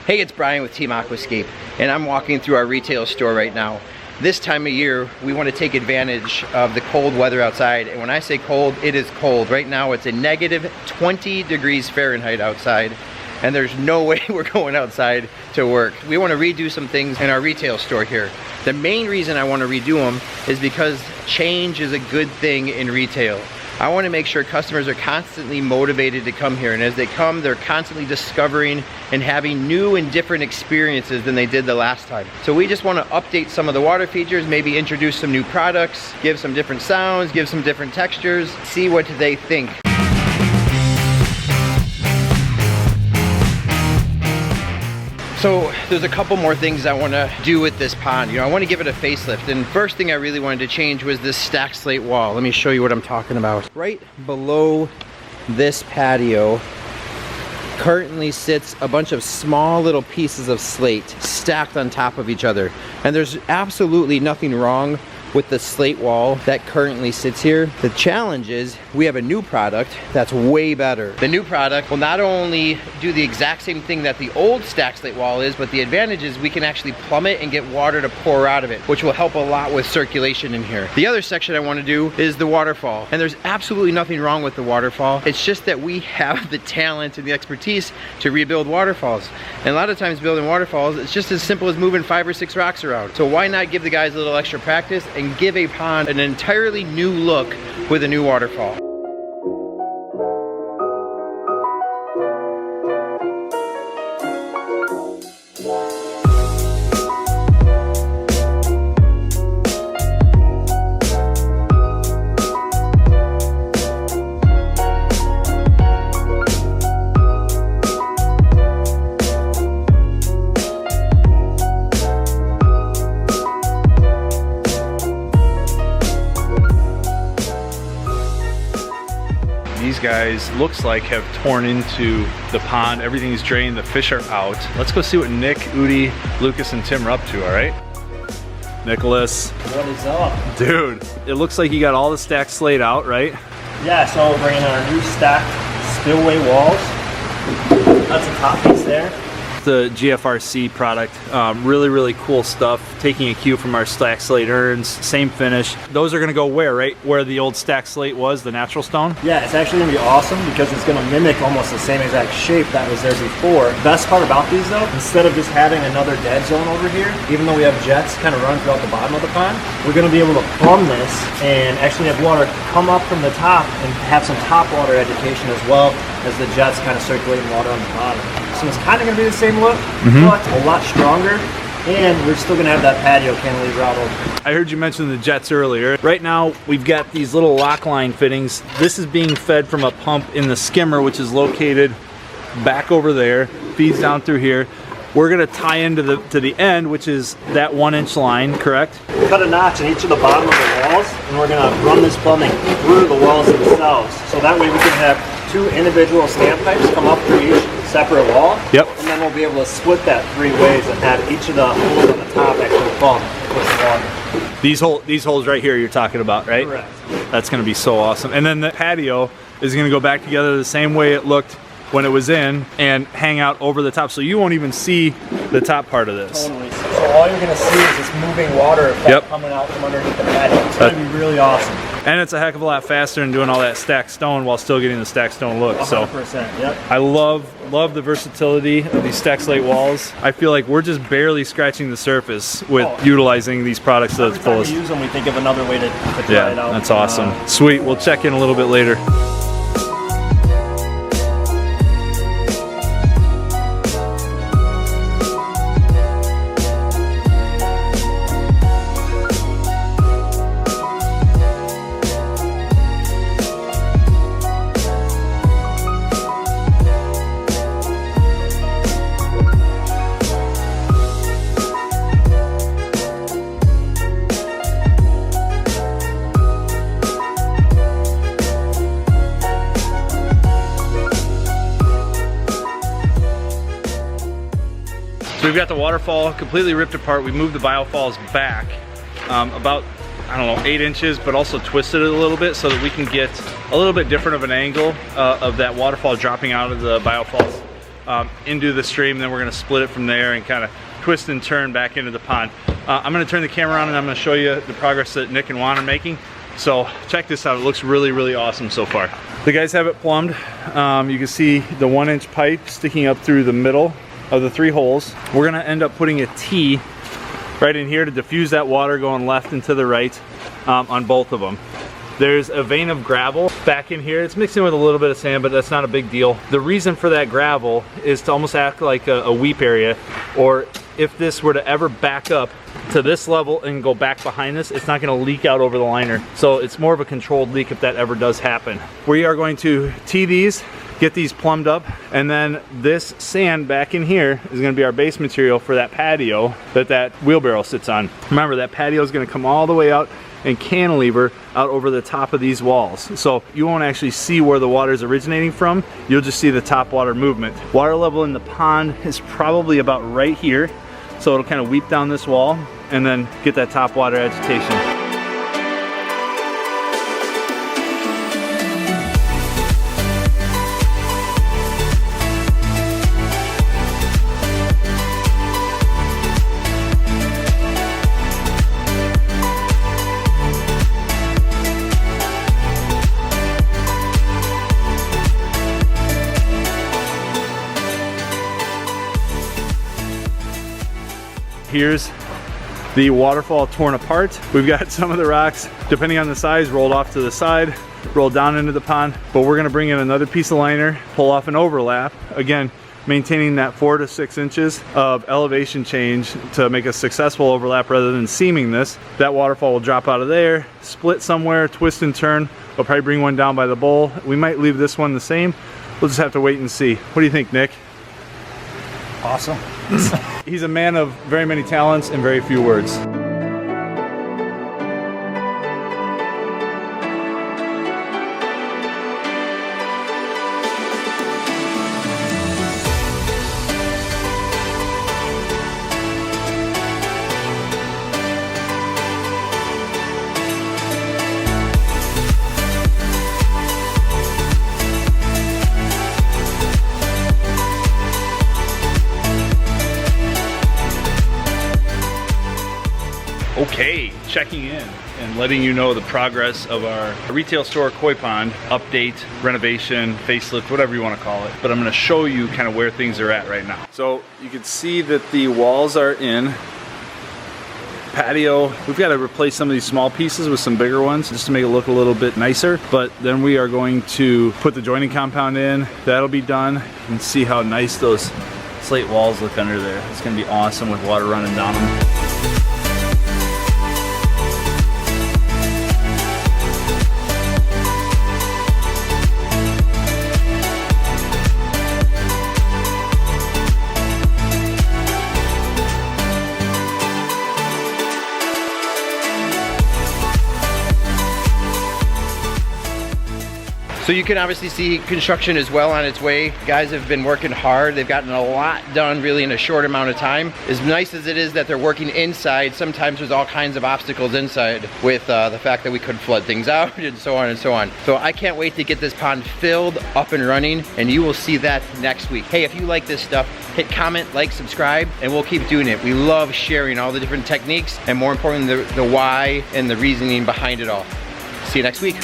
Hey, it's Brian with Team Aquascape, and I'm walking through our retail store right now. This time of year, we want to take advantage of the cold weather outside, and when I say cold, it is cold. Right now, it's a negative 20 degrees Fahrenheit outside, and there's no way we're going outside to work. We want to redo some things in our retail store here. The main reason I want to redo them is because change is a good thing in retail. I want to make sure customers are constantly motivated to come here, and as they come, they're constantly discovering and having new and different experiences than they did the last time. So we just want to update some of the water features, maybe introduce some new products, give some different sounds, give some different textures, see what they think. So there's a couple more things I want to do with this pond. You know, I want to give it a facelift, and first thing I really wanted to change was this stacked slate wall. Let me show you what I'm talking about. Right below this patio currently sits a bunch of small little pieces of slate stacked on top of each other, and there's absolutely nothing wrong with the slate wall that currently sits here. The challenge is we have a new product that's way better. The new product will not only do the exact same thing that the old stacked slate wall is, but the advantage is we can actually plumb it and get water to pour out of it, which will help a lot with circulation in here. The other section I want to do is the waterfall, and there's absolutely nothing wrong with the waterfall. It's just that we have the talent and the expertise to rebuild waterfalls. And a lot of times building waterfalls, it's just as simple as moving 5 or 6 rocks around. So why not give the guys a little extra practice and give a pond an entirely new look with a new waterfall. These guys, looks like, have torn into the pond. Everything's drained, the fish are out. Let's go see what Nick, Udi, Lucas, and Tim are up to, all right? Nicholas. What is up? Dude, it looks like you got all the stacked slate out, right? Yeah, so we're bringing our new stacked spillway walls. That's the top piece there. The GFRC product, really cool stuff. Taking a cue from our stacked slate urns, same finish. Those are gonna go where, right? Where the old stacked slate was, the natural stone? Yeah, it's actually gonna be awesome because it's gonna mimic almost the same exact shape that was there before. The best part about these though, instead of just having another dead zone over here, even though we have jets kind of run throughout the bottom of the pond, we're gonna be able to plumb this and actually have water come up from the top and have some top water education as well as the jets kind of circulating water on the bottom. So it's kind of gonna be the same look, but a lot stronger, and we're still gonna have that patio cantilever out over. I heard you mention the jets earlier. Right now, we've got these little lock line fittings. This is being fed from a pump in the skimmer, which is located back over there, feeds down through here. We're gonna tie into the end, which is that 1-inch line, correct? Cut a notch in each of the bottom of the walls, and we're gonna run this plumbing through the walls themselves. So that way we can have 2 individual stand pipes come up through each separate wall. Yep. And then we'll be able to split that 3 ways and have each of the holes on the top actually plumb with the water. These holes right here you're talking about, right? Correct. That's gonna be so awesome. And then the patio is gonna go back together the same way it looked when it was in and hang out over the top. So you won't even see the top part of this. Totally. So all you're gonna see is this moving water effect coming out from underneath the patio. It's gonna be really awesome. And it's a heck of a lot faster than doing all that stacked stone while still getting the stacked stone look. 100%, so yep. I love the versatility of these stacked slate walls. I feel like we're just barely scratching the surface with utilizing these products to its fullest. Every time we use them, we think of another way to try it out. That's awesome. Sweet, we'll check in a little bit later. So we've got the waterfall completely ripped apart. We moved the biofalls back about, I don't know, 8 inches, but also twisted it a little bit so that we can get a little bit different of an angle of that waterfall dropping out of the biofalls into the stream. Then we're gonna split it from there and kind of twist and turn back into the pond. I'm gonna turn the camera on and I'm gonna show you the progress that Nick and Juan are making. So check this out, it looks really, really awesome so far. The guys have it plumbed. You can see the 1-inch pipe sticking up through the middle of the 3 holes. We're gonna end up putting a T right in here to diffuse that water going left and to the right on both of them. There's a vein of gravel back in here. It's mixed in with a little bit of sand, but that's not a big deal. The reason for that gravel is to almost act like a weep area, or if this were to ever back up to this level and go back behind this, it's not gonna leak out over the liner. So it's more of a controlled leak if that ever does happen. We are going to tee these, get these plumbed up, and then this sand back in here is gonna be our base material for that patio that wheelbarrow sits on. Remember, that patio is gonna come all the way out and cantilever out over the top of these walls. So you won't actually see where the water is originating from, you'll just see the top water movement. Water level in the pond is probably about right here, so it'll kind of weep down this wall and then get that top water agitation. Here's the waterfall torn apart. We've got some of the rocks, depending on the size, rolled off to the side, rolled down into the pond, but we're gonna bring in another piece of liner, pull off an overlap, again, maintaining that 4 to 6 inches of elevation change to make a successful overlap rather than seaming this. That waterfall will drop out of there, split somewhere, twist and turn. We'll probably bring one down by the bowl. We might leave this one the same. We'll just have to wait and see. What do you think, Nick? Awesome. He's a man of very many talents and very few words. Okay, checking in and letting you know the progress of our retail store koi pond update, renovation, facelift, whatever you want to call it. But I'm going to show you kind of where things are at right now. So you can see that the walls are in. Patio, we've got to replace some of these small pieces with some bigger ones just to make it look a little bit nicer. But then we are going to put the joining compound in. That'll be done. You can see how nice those slate walls look under there. It's going to be awesome with water running down them. So you can obviously see construction is well on its way. Guys have been working hard. They've gotten a lot done really in a short amount of time. As nice as it is that they're working inside, sometimes there's all kinds of obstacles inside with the fact that we could flood things out and so on and so on. So I can't wait to get this pond filled, up and running, and you will see that next week. Hey, if you like this stuff, hit comment, like, subscribe, and we'll keep doing it. We love sharing all the different techniques and more importantly, the why and the reasoning behind it all. See you next week.